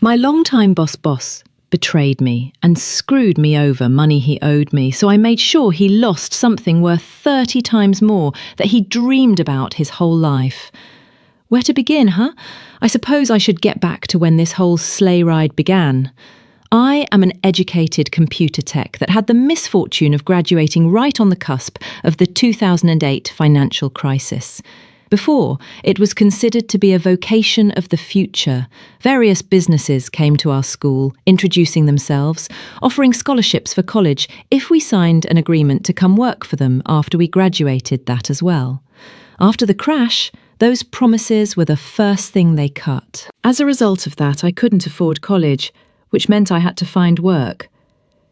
My longtime boss betrayed me and screwed me over money he owed me, so I made sure he lost something worth 30 times more that he dreamed about his whole life. Where to begin, huh? I suppose I should get back to when this whole sleigh ride began. I am an educated computer tech that had the misfortune of graduating right on the cusp of the 2008 financial crisis. Before, it was considered to be a vocation of the future. Various businesses came to our school, introducing themselves, offering scholarships for college if we signed an agreement to come work for them after we graduated that as well. After the crash, those promises were the first thing they cut. As a result of that, I couldn't afford college, which meant I had to find work,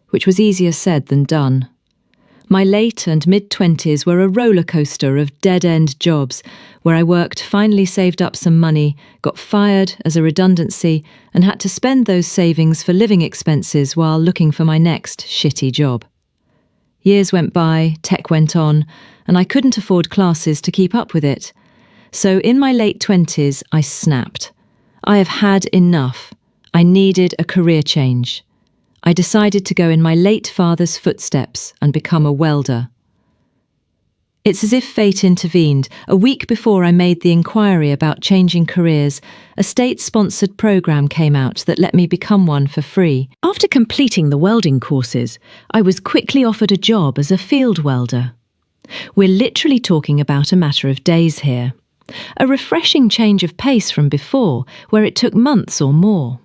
which was easier said than done. My late and mid-20s were a roller coaster of dead-end jobs, where I worked, finally saved up some money, got fired as a redundancy, and had to spend those savings for living expenses while looking for my next shitty job. Years went by, tech went on, and I couldn't afford classes to keep up with it. So in my late 20s, I snapped. I have had enough. I needed a career change. I decided to go in my late father's footsteps and become a welder. It's as if fate intervened. A week before I made the inquiry about changing careers, a state-sponsored program came out that let me become one for free. After completing the welding courses, I was quickly offered a job as a field welder. We're literally talking about a matter of days here. A refreshing change of pace from before, where it took months or more.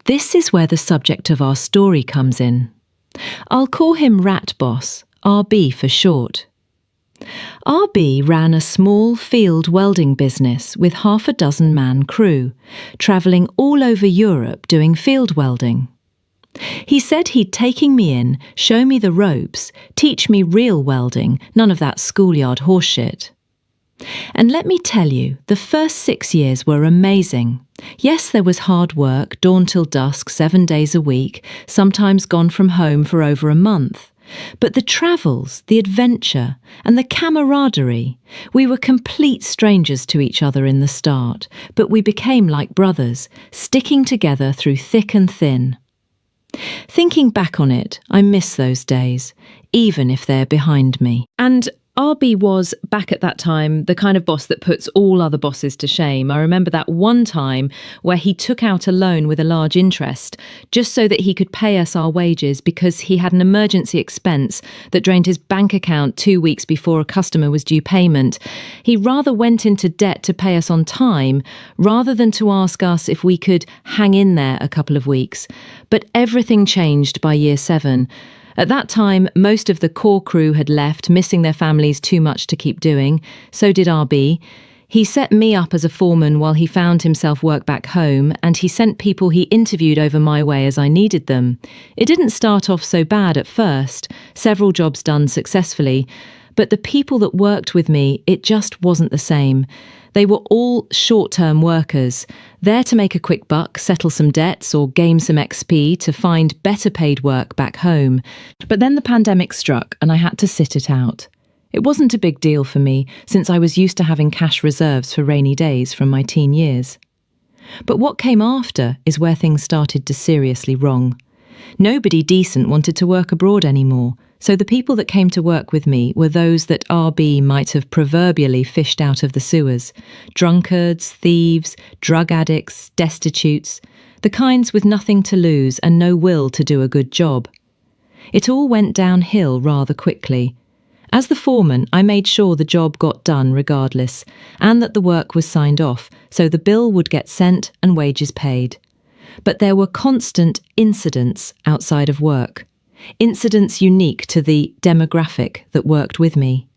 This is where the subject of our story comes in. I'll call him Rat Boss, RB for short. RB ran a small field welding business with 6 man crew, travelling all over Europe doing field welding. He said he'd taking me in, show me the ropes, teach me real welding, none of that schoolyard horseshit. And let me tell you, the first 6 years were amazing. Yes, there was hard work, dawn till dusk, 7 days a week, sometimes gone from home for over a month. But the travels, the adventure, and the camaraderie, we were complete strangers to each other in the start, but we became like brothers, sticking together through thick and thin. Thinking back on it, I miss those days, even if they're behind me. And RB was, back at that time, the kind of boss that puts all other bosses to shame. I remember that one time where he took out a loan with a large interest just so that he could pay us our wages because he had an emergency expense that drained his bank account 2 weeks before a customer was due payment. He rather went into debt to pay us on time rather than to ask us if we could hang in there a couple of weeks. But everything changed by year 7. At that time, most of the core crew had left, missing their families too much to keep doing. So did RB. He set me up as a foreman while he found himself work back home, and he sent people he interviewed over my way as I needed them. It didn't start off so bad at first, several jobs done successfully, but the people that worked with me, it just wasn't the same. They were all short-term workers, there to make a quick buck, settle some debts or gain some XP to find better paid work back home. But then the pandemic struck and I had to sit it out. It wasn't a big deal for me, since I was used to having cash reserves for rainy days from my teen years. But what came after is where things started to seriously wrong. Nobody decent wanted to work abroad anymore, so the people that came to work with me were those that RB might have proverbially fished out of the sewers. Drunkards, thieves, drug addicts, destitutes, the kinds with nothing to lose and no will to do a good job. It all went downhill rather quickly. As the foreman, I made sure the job got done regardless, and that the work was signed off, so the bill would get sent and wages paid. But there were constant incidents outside of work. Incidents unique to the demographic that worked with me.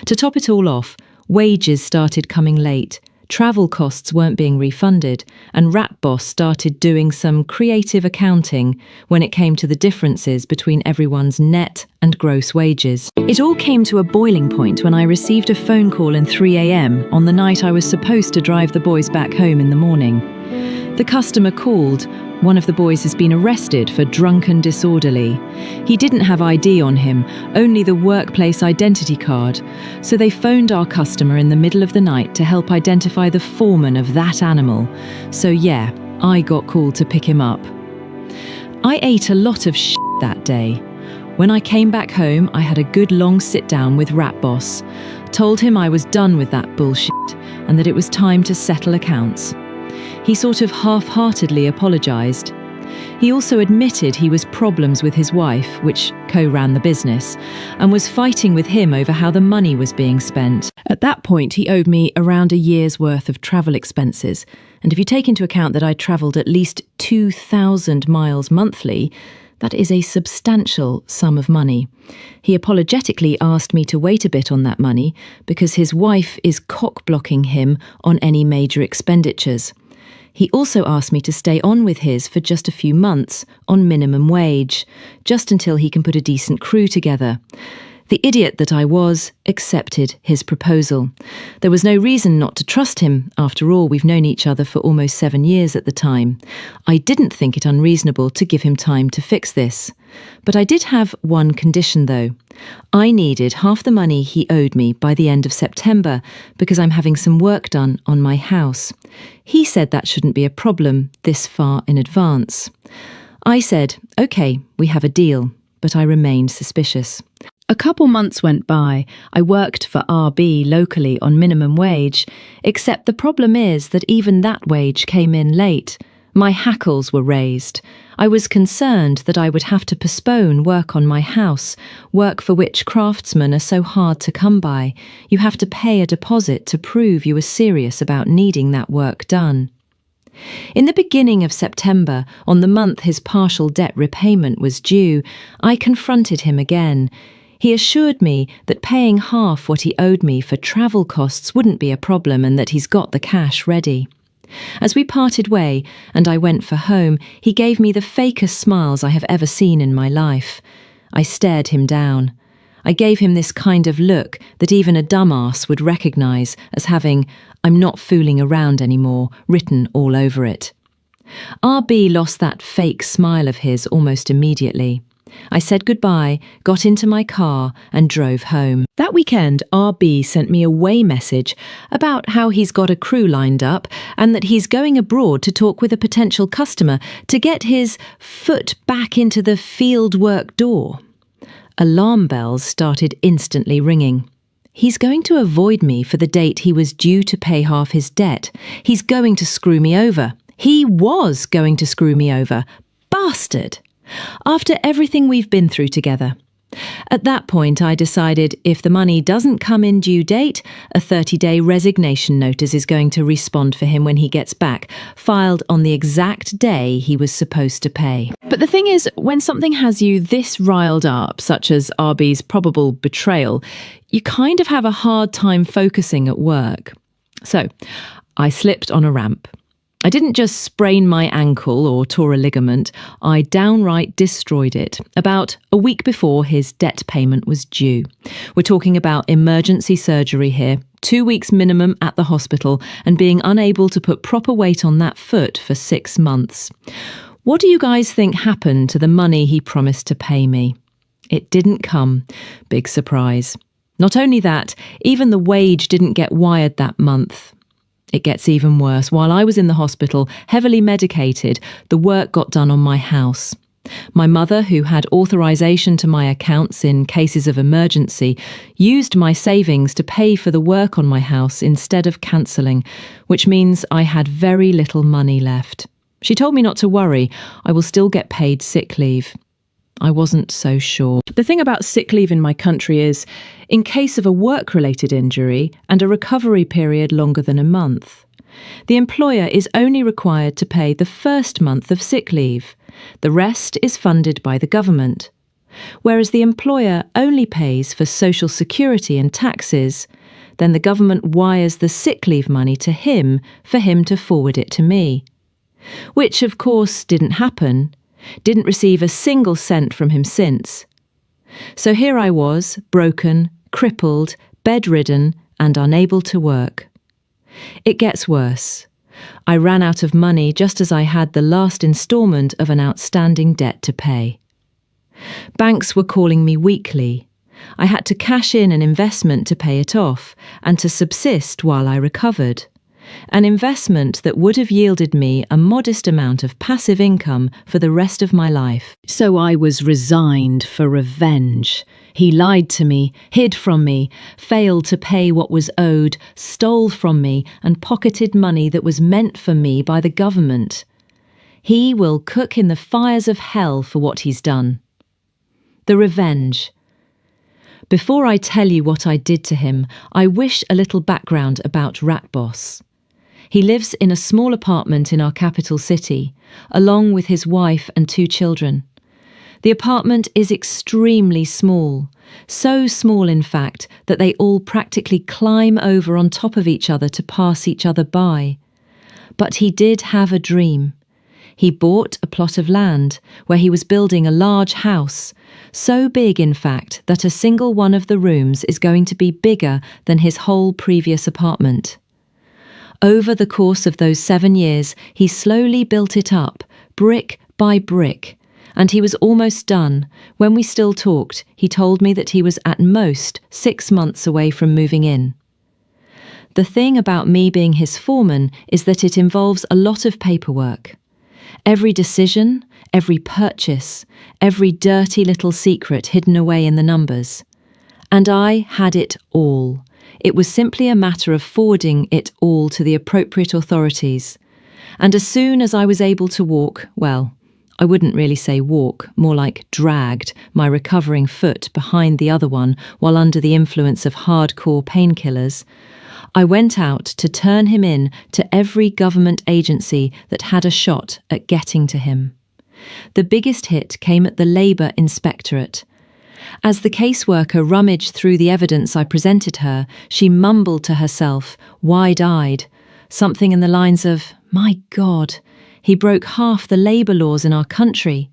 To top it all off, wages started coming late, travel costs weren't being refunded, and Rat Boss started doing some creative accounting when it came to the differences between everyone's net and gross wages. It all came to a boiling point when I received a phone call at 3 a.m. on the night I was supposed to drive the boys back home in the morning. The customer called. One of the boys has been arrested for drunken disorderly. He didn't have ID on him, only the workplace identity card. So they phoned our customer in the middle of the night to help identify the foreman of that animal. So yeah, I got called to pick him up. I ate a lot of shit that day. When I came back home, I had a good long sit down with Rat Boss, told him I was done with that bullshit and that it was time to settle accounts. He sort of half-heartedly apologised. He also admitted he was problems with his wife, which co-ran the business, and was fighting with him over how the money was being spent. At that point, he owed me around a year's worth of travel expenses, and if you take into account that I travelled at least 2,000 miles monthly, that is a substantial sum of money. He apologetically asked me to wait a bit on that money because his wife is cock-blocking him on any major expenditures. He also asked me to stay on with his for just a few months on minimum wage, just until he can put a decent crew together. The idiot that I was accepted his proposal. There was no reason not to trust him. After all, we've known each other for almost 7 years at the time. I didn't think it unreasonable to give him time to fix this. But I did have one condition, though. I needed half the money he owed me by the end of September because I'm having some work done on my house. He said that shouldn't be a problem this far in advance. I said, OK, we have a deal, but I remained suspicious. A couple months went by. I worked for RB locally on minimum wage, except the problem is that even that wage came in late. My hackles were raised. I was concerned that I would have to postpone work on my house, work for which craftsmen are so hard to come by. You have to pay a deposit to prove you were serious about needing that work done. In the beginning of September, on the month his partial debt repayment was due, I confronted him again. He assured me that paying half what he owed me for travel costs wouldn't be a problem and that he's got the cash ready. As we parted way and I went for home, he gave me the fakest smiles I have ever seen in my life. I stared him down. I gave him this kind of look that even a dumbass would recognise as having "I'm not fooling around anymore" written all over it. RB lost that fake smile of his almost immediately. I said goodbye, got into my car and drove home. That weekend, RB sent me a way message about how he's got a crew lined up and that he's going abroad to talk with a potential customer to get his foot back into the field work door. Alarm bells started instantly ringing. He's going to avoid me for the date he was due to pay half his debt. He's going to screw me over. He was going to screw me over. Bastard! After everything we've been through together. At that point, I decided if the money doesn't come in due date, a 30-day resignation notice is going to respond for him when he gets back, filed on the exact day he was supposed to pay. But the thing is, when something has you this riled up, such as RB's probable betrayal, you kind of have a hard time focusing at work. So, I slipped on a ramp. I didn't just sprain my ankle or tore a ligament, I downright destroyed it, about a week before his debt payment was due. We're talking about emergency surgery here, 2 weeks minimum at the hospital, and being unable to put proper weight on that foot for 6 months. What do you guys think happened to the money he promised to pay me? It didn't come. Big surprise. Not only that, even the wage didn't get wired that month. It gets even worse. While I was in the hospital, heavily medicated, the work got done on my house. My mother, who had authorization to my accounts in cases of emergency, used my savings to pay for the work on my house instead of cancelling, which means I had very little money left. She told me not to worry, I will still get paid sick leave. I wasn't so sure. The thing about sick leave in my country is, in case of a work-related injury and a recovery period longer than a month, the employer is only required to pay the first month of sick leave. The rest is funded by the government. Whereas the employer only pays for social security and taxes, then the government wires the sick leave money to him for him to forward it to me. Which, of course, didn't happen. Didn't receive a single cent from him since. So here I was, broken, crippled, bedridden, and unable to work. It gets worse. I ran out of money just as I had the last instalment of an outstanding debt to pay. Banks were calling me weekly. I had to cash in an investment to pay it off and to subsist while I recovered. an investment that would have yielded me a modest amount of passive income for the rest of my life. So I was resigned for revenge. He lied to me, hid from me, failed to pay what was owed, stole from me, and pocketed money that was meant for me by the government. He will cook in the fires of hell for what he's done. The revenge. Before I tell you what I did to him, I wish a little background about Rat Boss. He lives in a small apartment in our capital city, along with his wife and 2 children. The apartment is extremely small, so small in fact that they all practically climb over on top of each other to pass each other by. But he did have a dream. He bought a plot of land where he was building a large house, so big in fact that a single one of the rooms is going to be bigger than his whole previous apartment. Over the course of those 7 years, he slowly built it up, brick by brick, and he was almost done. When we still talked, he told me that he was at most 6 months away from moving in. The thing about me being his foreman is that it involves a lot of paperwork. Every decision, every purchase, every dirty little secret hidden away in the numbers. And I had it all. It was simply a matter of forwarding it all to the appropriate authorities. And as soon as I was able to walk, well, I wouldn't really say walk, more like dragged my recovering foot behind the other one while under the influence of hardcore painkillers, I went out to turn him in to every government agency that had a shot at getting to him. The biggest hit came at the Labour Inspectorate. As the caseworker rummaged through the evidence I presented her, she mumbled to herself, wide-eyed, something in the lines of, "My God, he broke half the labour laws in our country."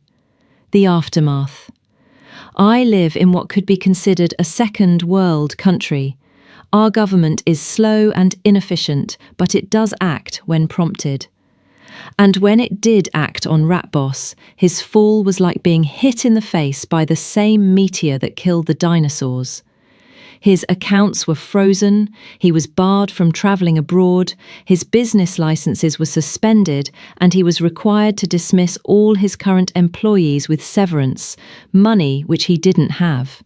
The aftermath. I live in what could be considered a second world country. Our government is slow and inefficient, but it does act when prompted. And when it did act on Rat Boss, his fall was like being hit in the face by the same meteor that killed the dinosaurs. His accounts were frozen, he was barred from travelling abroad, his business licences were suspended, and he was required to dismiss all his current employees with severance, money which he didn't have.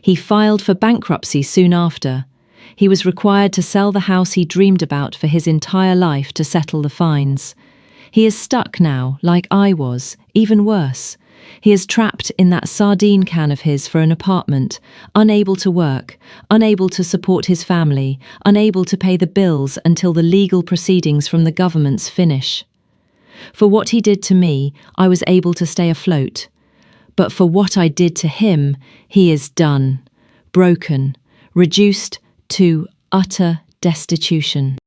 He filed for bankruptcy soon after. He was required to sell the house he dreamed about for his entire life to settle the fines. He is stuck now, like I was, even worse. He is trapped in that sardine can of his for an apartment, unable to work, unable to support his family, unable to pay the bills until the legal proceedings from the governments finish. For what he did to me, I was able to stay afloat. But for what I did to him, he is done, broken, reduced to utter destitution.